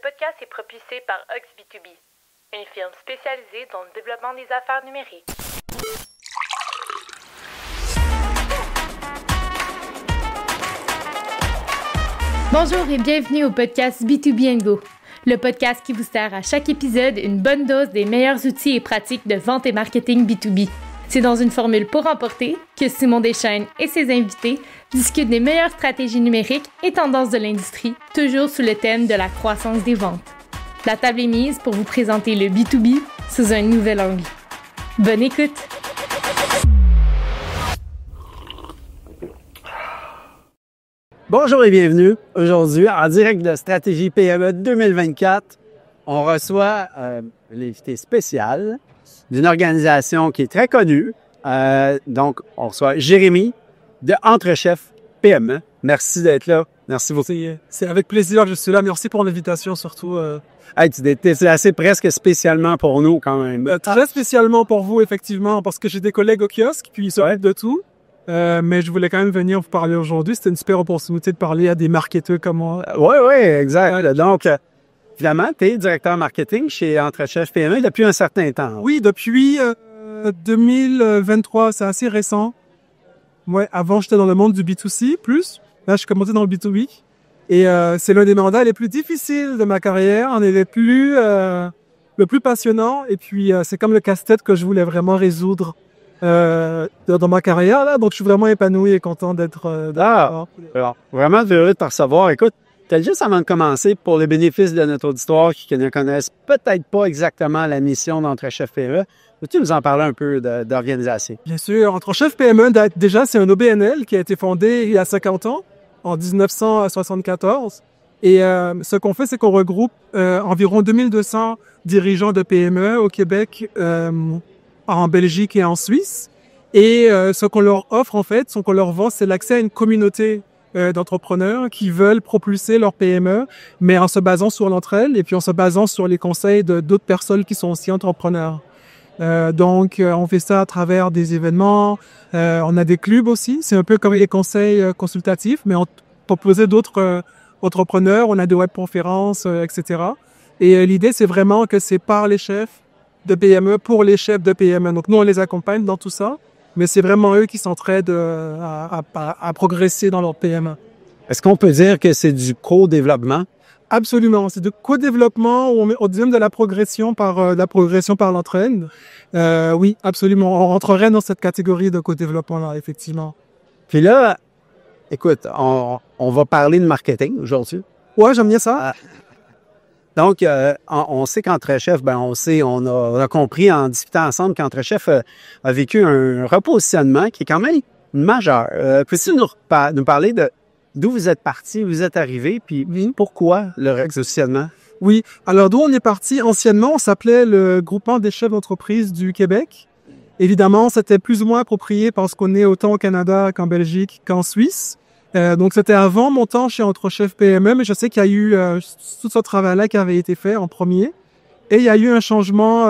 podcast est propulsé par Ox B2B, une firme spécialisée dans le développement des affaires numériques. Bonjour et bienvenue au podcast B2B & Go, le podcast qui vous sert à chaque épisode une bonne dose des meilleurs outils et pratiques de vente et marketing B2B. C'est dans une formule pour emporter que Simon Deschênes et ses invités discutent des meilleures stratégies numériques et tendances de l'industrie, toujours sous le thème de la croissance des ventes. La table est mise pour vous présenter le B2B sous un nouvel angle. Bonne écoute! Bonjour et bienvenue. Aujourd'hui, en direct de Stratégie PME 2024, on reçoit l'invité spécial d'une organisation qui est très connue. Donc, on reçoit Jérémy de Entrechef PME. Merci d'être là. Merci beaucoup. C'est avec plaisir que je suis là. Merci pour l'invitation, surtout. Hey, tu t'es placé presque spécialement pour nous, quand même. Très spécialement pour vous, effectivement, parce que j'ai des collègues au kiosque, puis ils s'occupent de tout. Mais je voulais quand même venir vous parler aujourd'hui. C'était une super opportunité de parler à des marketeurs comme moi. Oui, exact. Donc, finalement, tu es directeur marketing chez Entrechef PME depuis un certain temps. Oui, depuis 2023, c'est assez récent. Ouais, avant, j'étais dans le monde du B2C+. Là, je suis commencé dans le B2B. Et c'est l'un des mandats les plus difficiles de ma carrière. On est le plus passionnant. Et puis, c'est comme le casse-tête que je voulais vraiment résoudre dans ma carrière. Là. Donc, je suis vraiment épanoui et content d'être alors, vraiment heureux de te recevoir. Écoute, peut-être juste avant de commencer, pour le bénéfice de notre auditoire qui ne connaissent peut-être pas exactement la mission d'Entrechef PME, peux-tu nous en parler un peu d'organisation? Bien sûr. Entrechef PME, déjà, c'est un OBNL qui a été fondé il y a 50 ans, en 1974. Et ce qu'on fait, c'est qu'on regroupe environ 2200 dirigeants de PME au Québec, en Belgique et en Suisse. Et ce qu'on leur offre, en fait, ce qu'on leur vend, c'est l'accès à une communauté d'entrepreneurs qui veulent propulser leur PME, mais en se basant sur l'entraide et puis en se basant sur les conseils d'autres personnes qui sont aussi entrepreneurs. Donc, on fait ça à travers des événements. On a des clubs aussi. C'est un peu comme les conseils consultatifs, mais on propose d'autres entrepreneurs. On a des webconférences, etc. Et l'idée, c'est vraiment que c'est par les chefs de PME pour les chefs de PME. Donc, nous, on les accompagne dans tout ça, mais c'est vraiment eux qui s'entraident à progresser dans leur PME. Est-ce qu'on peut dire que c'est du co-développement? Absolument. C'est du co-développement. On dit même de la progression par l'entraide. Oui, absolument. On rentrerait dans cette catégorie de co-développement-là, effectivement. Puis là, écoute, on va parler de marketing aujourd'hui. Ouais, j'aime bien ça. Donc, on sait qu'Entrechef, on a compris en discutant ensemble qu'Entrechef a vécu un repositionnement qui est quand même majeur. Peux-tu nous parler d'où vous êtes parti, où vous êtes arrivé, puis pourquoi le repositionnement? Oui. Alors, d'où on est parti? Anciennement, on s'appelait le Groupement des chefs d'entreprise du Québec. Évidemment, c'était plus ou moins approprié parce qu'on est autant au Canada qu'en Belgique qu'en Suisse. Donc, c'était avant mon temps chez Entrechef PME, mais je sais qu'il y a eu tout ce travail-là qui avait été fait en premier. Et il y a eu un changement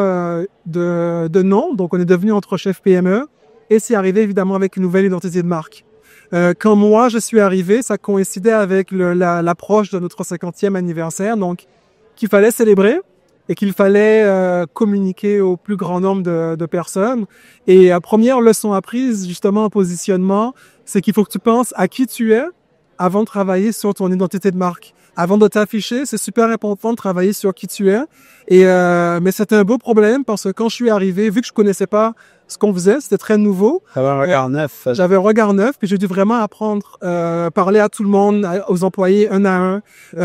de nom. Donc, on est devenu Entrechef PME. Et c'est arrivé, évidemment, avec une nouvelle identité de marque. Quand moi, je suis arrivé, ça coïncidait avec l'approche de notre 50e anniversaire. Donc, qu'il fallait célébrer et qu'il fallait communiquer au plus grand nombre de personnes. Et la première leçon apprise, justement, en positionnement, c'est qu'il faut que tu penses à qui tu es avant de travailler sur ton identité de marque. Avant de t'afficher, c'est super important de travailler sur qui tu es. Et mais c'était un beau problème parce que quand je suis arrivé, vu que je connaissais pas ce qu'on faisait, c'était très nouveau. J'avais un regard neuf. J'avais un regard neuf, puis j'ai dû vraiment apprendre, parler à tout le monde, aux employés un à un.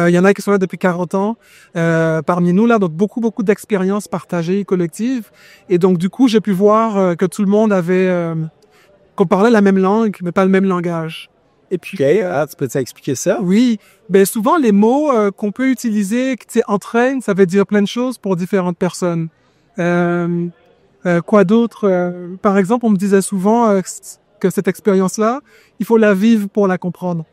Il y en a qui sont là depuis 40 ans parmi nous, là, donc beaucoup d'expériences partagées, collectives. Et donc, du coup, j'ai pu voir que tout le monde avait... qu'on parlait la même langue, mais pas le même langage. Et puis, tu peux t'expliquer ça? Oui. Ben, souvent, les mots qu'on peut utiliser, tu sais, entraîne, ça veut dire plein de choses pour différentes personnes. Quoi d'autre? Par exemple, on me disait souvent que cette expérience-là, il faut la vivre pour la comprendre.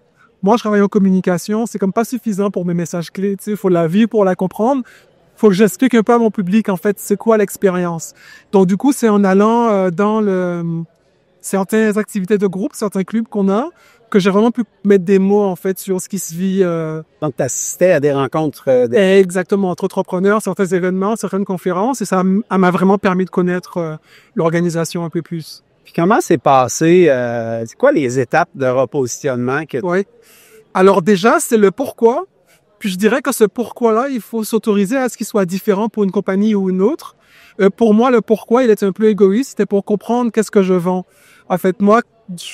Moi, je travaille en communication, c'est comme pas suffisant pour mes messages clés, tu sais, il faut la vivre pour la comprendre. Faut que j'explique un peu à mon public, en fait, c'est quoi l'expérience. Donc, du coup, c'est en allant dans certaines activités de groupe, certains clubs qu'on a, que j'ai vraiment pu mettre des mots, en fait, sur ce qui se vit. Donc, tu assistais à des rencontres. Exactement, entre entrepreneurs, certains événements, certaines conférences, et ça m'a vraiment permis de connaître l'organisation un peu plus. Puis comment c'est passé? C'est quoi les étapes de repositionnement? Oui. Alors déjà, c'est le pourquoi. Puis je dirais que ce pourquoi-là, il faut s'autoriser à ce qu'il soit différent pour une compagnie ou une autre. Pour moi, le pourquoi, il était un peu égoïste. C'était pour comprendre qu'est-ce que je vends. En fait, moi,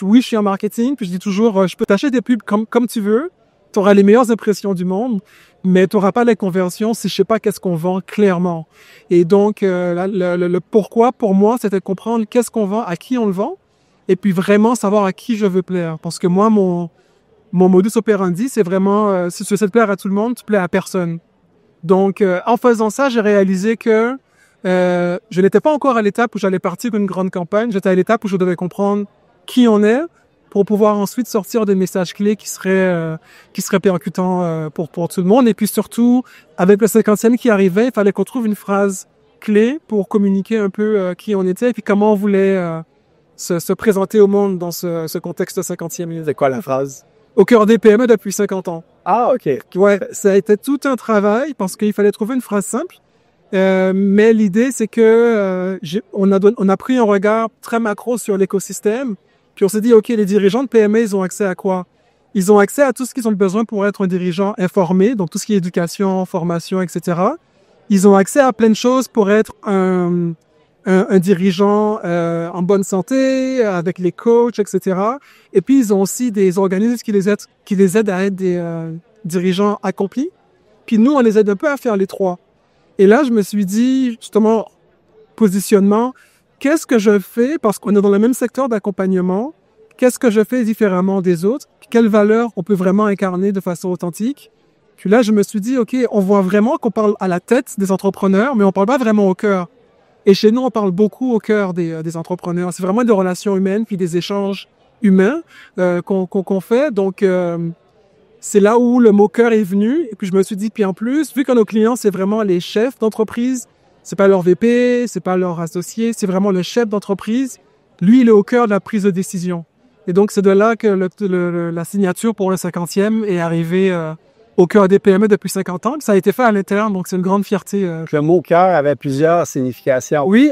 oui, je suis en marketing, puis je dis toujours, je peux t'acheter des pubs comme tu veux. Tu auras les meilleures impressions du monde, mais tu n'auras pas les conversions si je sais pas qu'est-ce qu'on vend clairement. Et donc, le pourquoi, pour moi, c'était de comprendre qu'est-ce qu'on vend, à qui on le vend, et puis vraiment savoir à qui je veux plaire. Parce que moi, mon modus operandi, c'est vraiment, si tu essaies de plaire à tout le monde, tu plais à personne. Donc, en faisant ça, j'ai réalisé que je n'étais pas encore à l'étape où j'allais partir une grande campagne. J'étais à l'étape où je devais comprendre qui on est pour pouvoir ensuite sortir des messages clés qui seraient percutants pour tout le monde. Et puis surtout, avec le 50e qui arrivait, il fallait qu'on trouve une phrase clé pour communiquer un peu qui on était et puis comment on voulait se présenter au monde dans ce contexte 50e. C'est quoi la phrase? Au cœur des PME depuis 50 ans. Ah, OK. Ouais, ça a été tout un travail parce qu'il fallait trouver une phrase simple. Mais l'idée, c'est que on a pris un regard très macro sur l'écosystème. Puis on s'est dit, OK, les dirigeants de PME, ils ont accès à quoi? Ils ont accès à tout ce qu'ils ont besoin pour être un dirigeant informé, donc tout ce qui est éducation, formation, etc. Ils ont accès à plein de choses pour être un dirigeant en bonne santé, avec les coachs, etc. Et puis, ils ont aussi des organismes qui les aident à être des dirigeants accomplis. Puis nous, on les aide un peu à faire les trois. Et là, je me suis dit, justement, positionnement, qu'est-ce que je fais, parce qu'on est dans le même secteur d'accompagnement, qu'est-ce que je fais différemment des autres, puis quelles valeurs on peut vraiment incarner de façon authentique. Puis là, je me suis dit, OK, on voit vraiment qu'on parle à la tête des entrepreneurs, mais on parle pas vraiment au cœur. Et chez nous, on parle beaucoup au cœur des entrepreneurs. C'est vraiment des relations humaines, puis des échanges humains qu'on fait. Donc, c'est là où le mot cœur est venu. Et puis, je me suis dit, puis en plus, vu que nos clients, c'est vraiment les chefs d'entreprise, c'est pas leur VP, c'est pas leur associé, c'est vraiment le chef d'entreprise. Lui, il est au cœur de la prise de décision. Et donc, c'est de là que la signature pour le 50e est arrivée au cœur des PME depuis 50 ans. Ça a été fait à l'interne, donc c'est une grande fierté. Le mot cœur avait plusieurs significations. Oui,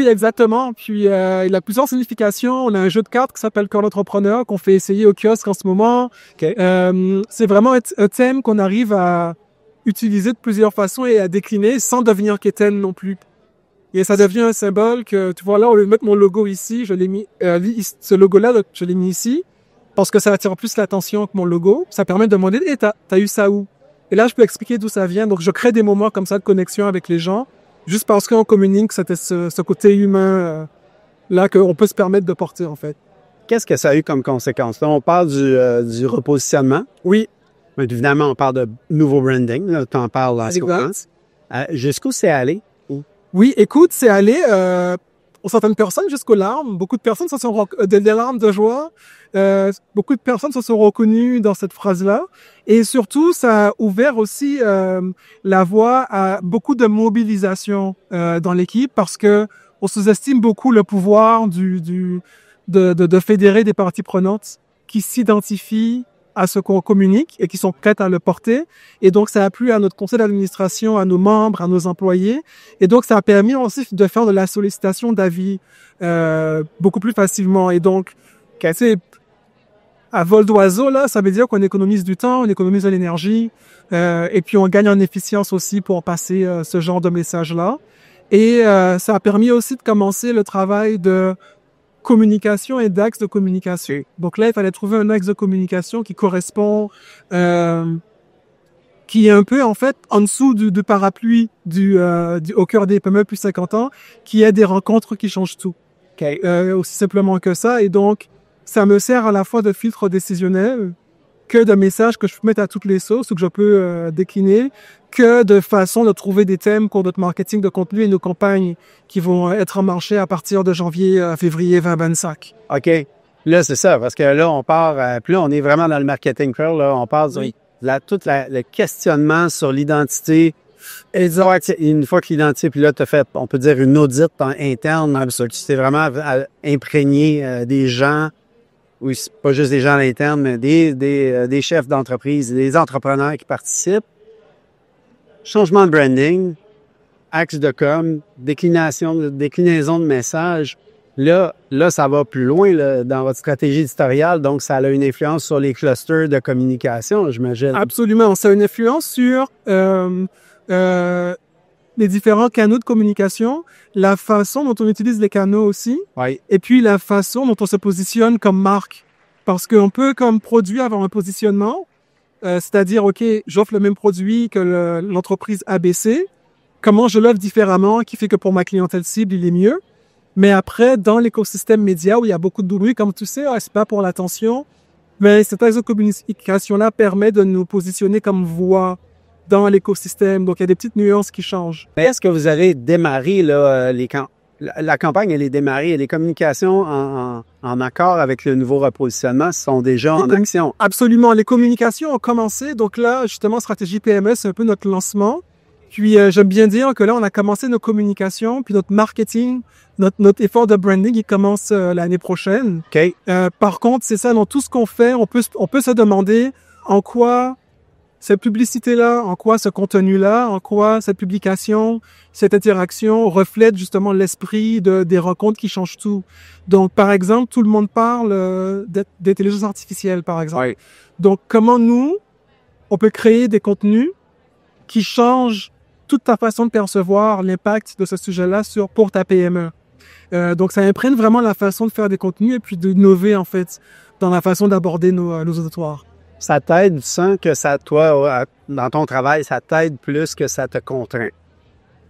exactement. Puis, il a plusieurs significations. On a un jeu de cartes qui s'appelle Cœur d'entrepreneur qu'on fait essayer au kiosque en ce moment. Okay. C'est vraiment un thème qu'on arrive à utiliser de plusieurs façons et à décliner sans devenir quétaine non plus. Et ça devient un symbole que, tu vois là, au lieu de mettre mon logo ici, je l'ai mis, ce logo-là, je l'ai mis ici, parce que ça attire plus l'attention que mon logo. Ça permet de demander, hey, t'as eu ça où? Et là, je peux expliquer d'où ça vient. Donc, je crée des moments comme ça de connexion avec les gens, juste parce qu'on communique, c'était ce côté humain, là, qu'on peut se permettre de porter, en fait. Qu'est-ce que ça a eu comme conséquence? Là, on parle du repositionnement. Oui. Mais évidemment, on parle de nouveau branding. Tu en parles en séquence. Jusqu'où c'est allé? Oui, écoute, c'est allé pour certaines personnes jusqu'aux larmes. Beaucoup de personnes se sont des larmes de joie. Beaucoup de personnes se sont reconnues dans cette phrase-là. Et surtout, ça a ouvert aussi la voie à beaucoup de mobilisation dans l'équipe parce que on sous-estime beaucoup le pouvoir de fédérer des parties prenantes qui s'identifient à ce qu'on communique et qui sont prêtes à le porter. Et donc, ça a plu à notre conseil d'administration, à nos membres, à nos employés. Et donc, ça a permis aussi de faire de la sollicitation d'avis beaucoup plus facilement. Et donc, à vol d'oiseau, là, ça veut dire qu'on économise du temps, on économise de l'énergie, et puis on gagne en efficience aussi pour passer ce genre de message-là. Et ça a permis aussi de commencer le travail de communication et d'axe de communication. Donc là, il fallait trouver un axe de communication qui correspond, qui est un peu, en fait, en dessous du parapluie au cœur des PME plus 50 ans, qui est des rencontres qui changent tout. Okay. Aussi simplement que ça. Et donc, ça me sert à la fois de filtre décisionnel, que de messages que je peux mettre à toutes les sauces ou que je peux décliner, que de façon de trouver des thèmes pour notre marketing de contenu et nos campagnes qui vont être en marché à partir de janvier à février 2025. OK. Là, c'est ça, parce que là, on part, puis là, on est vraiment dans le marketing curl, là, on part sur le questionnement sur l'identité. Et une fois que l'identité, puis là, tu as fait, on peut dire, une audit interne, tu t'es vraiment imprégné des gens, oui, c'est pas juste des gens à l'interne, mais des chefs d'entreprise, des entrepreneurs qui participent. Changement de branding, axe de com, déclinaison de messages. Là, ça va plus loin là, dans votre stratégie éditoriale, donc ça a une influence sur les clusters de communication, j'imagine. Absolument, ça a une influence sur les différents canaux de communication, la façon dont on utilise les canaux aussi, Oui. et puis la façon dont on se positionne comme marque. Parce qu'on peut, comme produit, avoir un positionnement, c'est-à-dire, OK, j'offre le même produit que l'entreprise ABC, comment je l'offre différemment, qui fait que pour ma clientèle cible, il est mieux. Mais après, dans l'écosystème média, où il y a beaucoup de bruit, comme tu sais, c'est pas pour l'attention, mais cette communication-là permet de nous positionner comme voix dans l'écosystème. Donc, il y a des petites nuances qui changent. Mais est-ce que vous avez démarré là, la campagne, elle est démarrée et les communications en accord avec le nouveau repositionnement sont déjà en action? Absolument. Les communications ont commencé. Donc là, justement, Stratégie PME, c'est un peu notre lancement. Puis, j'aime bien dire que là, on a commencé nos communications, puis notre marketing, notre effort de branding, il commence l'année prochaine. OK. Par contre, c'est ça, dans tout ce qu'on fait, on peut se demander en quoi cette publicité-là, en quoi ce contenu-là, en quoi cette publication, cette interaction reflète justement l'esprit des rencontres qui changent tout. Donc, par exemple, tout le monde parle d'intelligence artificielle, par exemple. Oui. Donc, comment nous, on peut créer des contenus qui changent toute ta façon de percevoir l'impact de ce sujet-là pour ta PME. Donc, ça imprègne vraiment la façon de faire des contenus et puis d'innover, en fait, dans la façon d'aborder nos auditoires. Ça t'aide, tu sens que ça, toi, dans ton travail, ça t'aide plus que ça te contraint?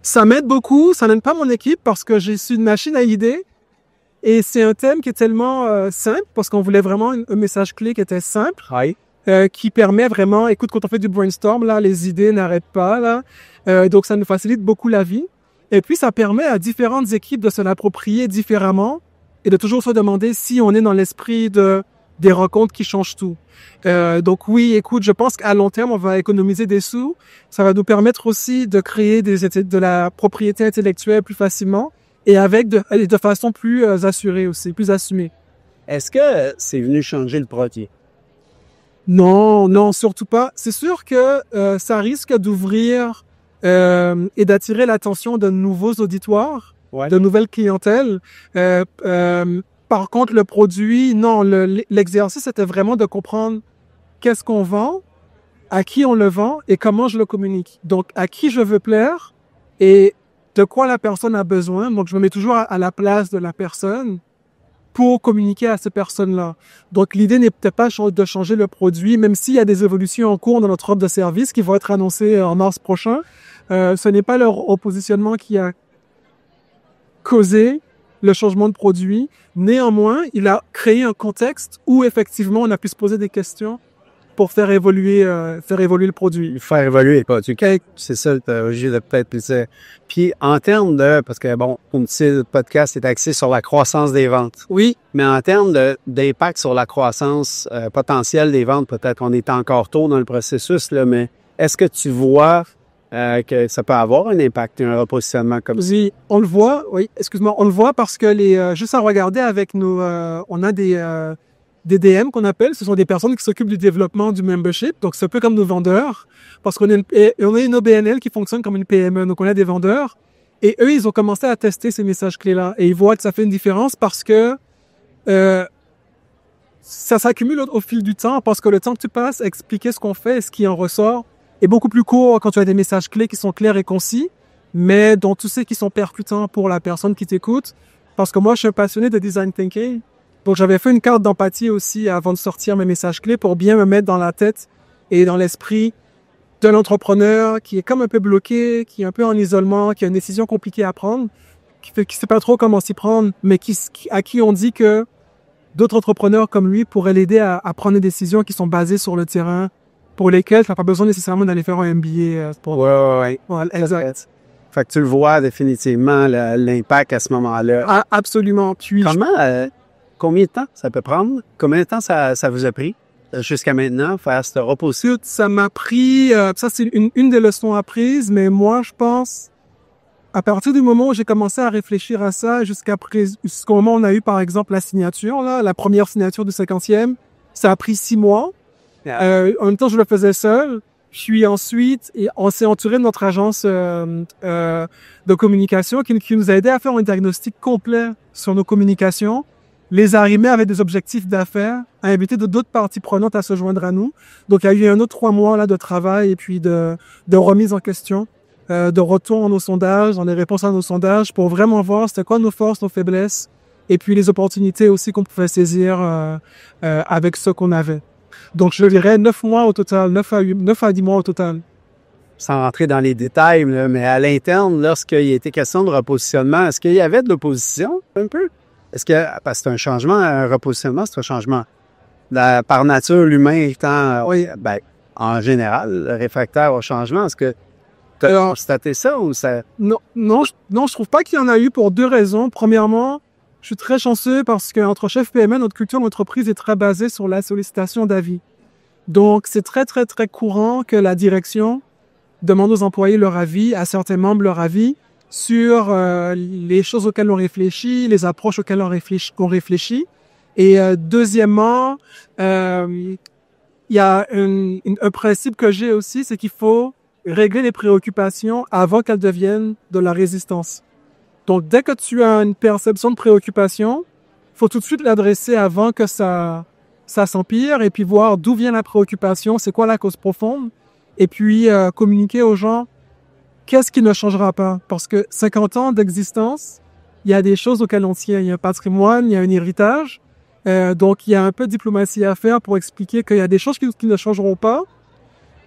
Ça m'aide beaucoup, ça n'aide pas mon équipe parce que je suis une machine à idées et c'est un thème qui est tellement simple parce qu'on voulait vraiment un message clé qui était simple, Oui. qui permet vraiment, écoute, quand on fait du brainstorm, là, les idées n'arrêtent pas, là, donc ça nous facilite beaucoup la vie. Et puis, ça permet à différentes équipes de se l'approprier différemment et de toujours se demander si on est dans l'esprit des rencontres qui changent tout. Donc oui, écoute, je pense qu'à long terme, on va économiser des sous. Ça va nous permettre aussi de créer de la propriété intellectuelle plus facilement et de façon plus assurée aussi, plus assumée. Est-ce que c'est venu changer le produit? Non, surtout pas. C'est sûr que ça risque d'ouvrir et d'attirer l'attention de nouveaux auditoires, Ouais. de nouvelles clientèles. Par contre, le produit, non, l'exercice était vraiment de comprendre qu'est-ce qu'on vend, à qui on le vend et comment je le communique. Donc, à qui je veux plaire et de quoi la personne a besoin. Donc, je me mets toujours à la place de la personne pour communiquer à cette personne-là. Donc, l'idée n'est peut-être pas de changer le produit, même s'il y a des évolutions en cours dans notre offre de service qui vont être annoncées en mars prochain. Ce n'est pas leur positionnement qui a causé le changement de produit. Néanmoins, il a créé un contexte où effectivement on a pu se poser des questions pour faire évoluer le produit. Faire évoluer le produit. C'est ça, j'ai peut-être plus dire. Puis en termes parce que bon, comme tu sais, le podcast est axé sur la croissance des ventes. Oui. Mais en termes d'impact sur la croissance potentielle des ventes, peut-être qu'on est encore tôt dans le processus, là, mais est-ce que tu vois que ça peut avoir un impact, un repositionnement comme ça? Oui, on le voit, oui, excuse-moi, on le voit parce que juste à regarder avec on a des DM qu'on appelle, ce sont des personnes qui s'occupent du développement du membership, donc c'est un peu comme nos vendeurs, parce qu'on a une OBNL qui fonctionne comme une PME, donc on a des vendeurs, et eux, ils ont commencé à tester ces messages clés-là, et ils voient que ça fait une différence parce que ça s'accumule au fil du temps, parce que le temps que tu passes à expliquer ce qu'on fait et ce qui en ressort est beaucoup plus court quand tu as des messages clés qui sont clairs et concis, mais dont tu sais qu'ils sont percutants pour la personne qui t'écoute, parce que moi, je suis un passionné de design thinking. Donc, j'avais fait une carte d'empathie aussi avant de sortir mes messages clés pour bien me mettre dans la tête et dans l'esprit de l'entrepreneur qui est comme un peu bloqué, qui est un peu en isolement, qui a une décision compliquée à prendre, qui sait pas trop comment s'y prendre, mais à qui on dit que d'autres entrepreneurs comme lui pourraient l'aider à prendre des décisions qui sont basées sur le terrain, pour lesquelles tu n'as pas besoin nécessairement d'aller faire un MBA. Ouais. Ouais, exact. Fait que tu le vois définitivement, l'impact à ce moment-là. Ah, absolument. Puis, Combien de temps ça peut prendre? Combien de temps ça vous a pris jusqu'à maintenant, faire ce repositionnement? ça m'a pris, ça c'est une des leçons apprises, mais moi je pense à partir du moment où j'ai commencé à réfléchir à ça, jusqu'au moment où on a eu, par exemple, la signature, là, la première signature du 50e, ça a pris 6 mois. En même temps, je le faisais seul. Puis ensuite, on s'est entouré de notre agence de communication qui nous a aidé à faire un diagnostic complet sur nos communications, les arrimer avec des objectifs d'affaires, à inviter d'autres parties prenantes à se joindre à nous. Donc, il y a eu un autre 3 mois là de travail et puis de remise en question, de retour à nos sondages, dans les réponses à nos sondages, pour vraiment voir c'était quoi nos forces, nos faiblesses, et puis les opportunités aussi qu'on pouvait saisir avec ce qu'on avait. Donc, je dirais 9 mois au total, 9 à 10 mois au total. Sans rentrer dans les détails, là, mais à l'interne, lorsqu'il était question de repositionnement, est-ce qu'il y avait de l'opposition un peu? Est-ce que, parce que c'est un changement, un repositionnement, c'est un changement. Par nature, l'humain étant, en général, réfractaire au changement, est-ce que tu as constaté ça ou ça? Non, je trouve pas qu'il y en a eu pour 2 raisons. Premièrement, je suis très chanceux parce qu'entre chef PME, notre culture d'entreprise est très basée sur la sollicitation d'avis. Donc, c'est très, très, très courant que la direction demande aux employés leur avis, à certains membres leur avis, sur les choses auxquelles on réfléchit, les approches auxquelles on réfléchit. Et deuxièmement, il y a un principe que j'ai aussi, c'est qu'il faut régler les préoccupations avant qu'elles deviennent de la résistance. Donc, dès que tu as une perception de préoccupation, faut tout de suite l'adresser avant que ça s'empire et puis voir d'où vient la préoccupation, c'est quoi la cause profonde, et puis communiquer aux gens qu'est-ce qui ne changera pas. Parce que 50 ans d'existence, il y a des choses auxquelles on tient. Il y a un patrimoine, il y a un héritage. Donc, il y a un peu de diplomatie à faire pour expliquer qu'il y a des choses qui ne changeront pas,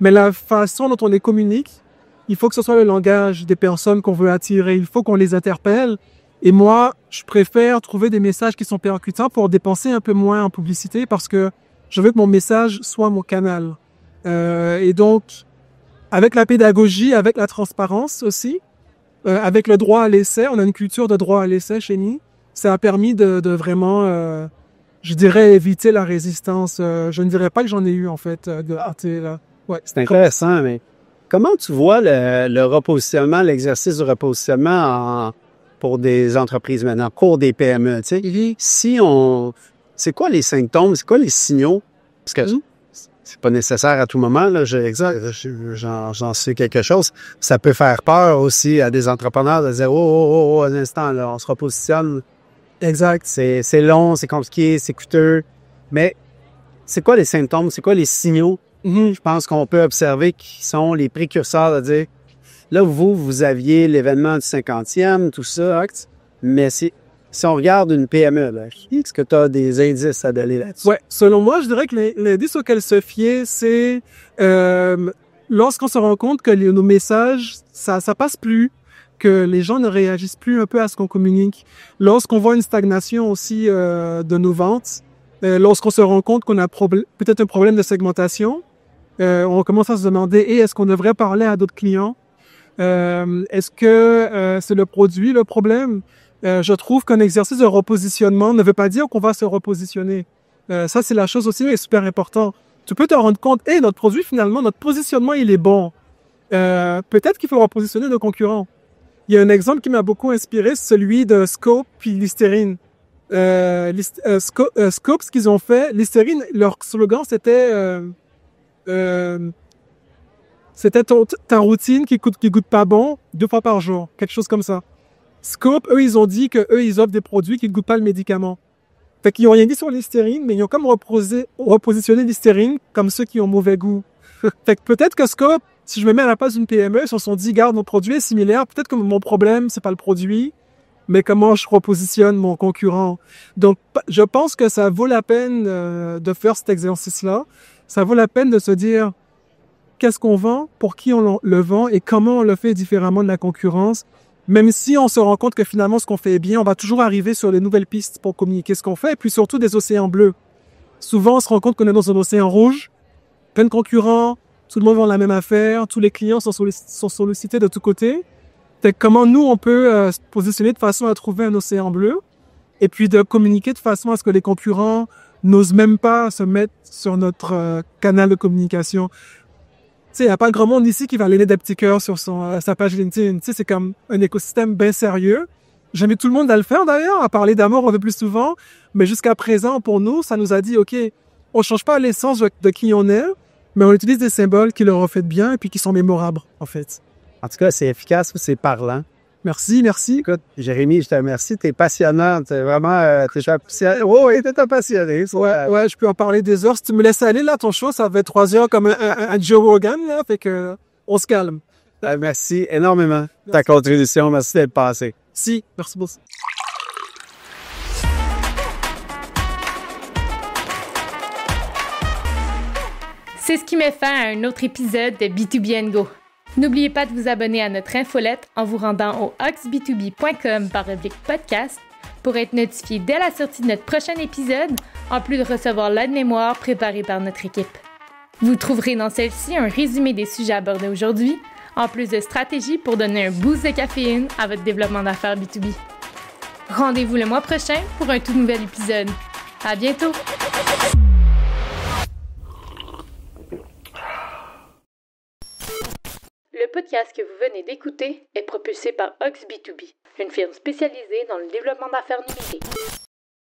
mais la façon dont on les communique, il faut que ce soit le langage des personnes qu'on veut attirer. Il faut qu'on les interpelle. Et moi, je préfère trouver des messages qui sont percutants pour dépenser un peu moins en publicité parce que je veux que mon message soit mon canal. Et donc, avec la pédagogie, avec la transparence aussi, avec le droit à l'essai, on a une culture de droit à l'essai chez nous. Ça a permis de vraiment, je dirais, éviter la résistance. Je ne dirais pas que j'en ai eu, en fait, de hâter, là. Ouais. C'est intéressant, mais comment tu vois le repositionnement, l'exercice du repositionnement pour des entreprises maintenant, pour des PME, tu sais? C'est quoi les symptômes, c'est quoi les signaux? Parce que c'est pas nécessaire à tout moment, là, j'en sais quelque chose. Ça peut faire peur aussi à des entrepreneurs de dire, un instant, là, on se repositionne. Exact. C'est long, c'est compliqué, c'est coûteux. Mais c'est quoi les symptômes, c'est quoi les signaux? Je pense qu'on peut observer qui sont les précurseurs de dire, là, vous aviez l'événement du 50e, tout ça, mais si on regarde une PME, là, est-ce que tu as des indices à donner là-dessus? Ouais, selon moi, je dirais que l'indice auquel se fier, c'est lorsqu'on se rend compte que nos messages, ça passe plus, que les gens ne réagissent plus un peu à ce qu'on communique. Lorsqu'on voit une stagnation aussi de nos ventes, lorsqu'on se rend compte qu'on a peut-être un problème de segmentation, on commence à se demander, est-ce qu'on devrait parler à d'autres clients? Est-ce que c'est le produit le problème? Je trouve qu'un exercice de repositionnement ne veut pas dire qu'on va se repositionner. Ça, c'est la chose aussi qui est super importante. Tu peux te rendre compte, notre produit, finalement, notre positionnement, il est bon. Peut-être qu'il faut repositionner nos concurrents. Il y a un exemple qui m'a beaucoup inspiré, celui de Scope puis Listerine. Scope, ce qu'ils ont fait, Listerine, leur slogan, c'était ta routine qui goûte pas bon 2 fois par jour, quelque chose comme ça. Scope, eux, ils ont dit que eux, ils offrent des produits qui ne goûtent pas le médicament. Fait qu'ils ont rien dit sur Listerine, mais ils ont comme repositionné Listerine comme ceux qui ont mauvais goût. Fait que peut-être que Scope, si je me mets à la place d'une PME, ils se sont dit, garde, mon produit est similaire, peut-être que mon problème, c'est pas le produit, mais comment je repositionne mon concurrent. Donc, je pense que ça vaut la peine de faire cet exercice-là. Ça vaut la peine de se dire qu'est-ce qu'on vend, pour qui on le vend et comment on le fait différemment de la concurrence. Même si on se rend compte que finalement, ce qu'on fait est bien, on va toujours arriver sur les nouvelles pistes pour communiquer ce qu'on fait et puis surtout des océans bleus. Souvent, on se rend compte qu'on est dans un océan rouge, plein de concurrents, tout le monde vend la même affaire, tous les clients sont sollicités de tous côtés. Fait que comment nous, on peut se positionner de façon à trouver un océan bleu et puis de communiquer de façon à ce que les concurrents n'osent même pas se mettre sur notre canal de communication. sais, il n'y a pas grand monde ici qui va donner des petits cœurs sur sa page LinkedIn. Tu sais, c'est comme un écosystème bien sérieux. J'invite tout le monde à le faire d'ailleurs, à parler d'amour un peu plus souvent. Mais jusqu'à présent, pour nous, ça nous a dit, OK, on change pas l'essence de qui on est, mais on utilise des symboles qui leur ont fait bien et puis qui sont mémorables, en fait. En tout cas, c'est efficace, c'est parlant. Merci. Écoute, Jérémy, je te remercie. T'es passionnant. T'es vraiment... Oh, oui, t'es un passionné. Ouais, je peux en parler des heures. Si tu me laisses aller, là, ton show, ça va être 3 heures comme un Joe Rogan, là. Fait que, on se calme. Merci énormément de ta contribution. Merci d'être passé. Si, merci beaucoup. C'est ce qui met fin à un autre épisode de B2B & Go. N'oubliez pas de vous abonner à notre infolette en vous rendant au oxb2b.com/podcast pour être notifié dès la sortie de notre prochain épisode, en plus de recevoir l'aide-mémoire préparée par notre équipe. Vous trouverez dans celle-ci un résumé des sujets abordés aujourd'hui, en plus de stratégies pour donner un boost de caféine à votre développement d'affaires B2B. Rendez-vous le mois prochain pour un tout nouvel épisode. À bientôt! Le podcast que vous venez d'écouter est propulsé par Ox B2B, une firme spécialisée dans le développement d'affaires numériques.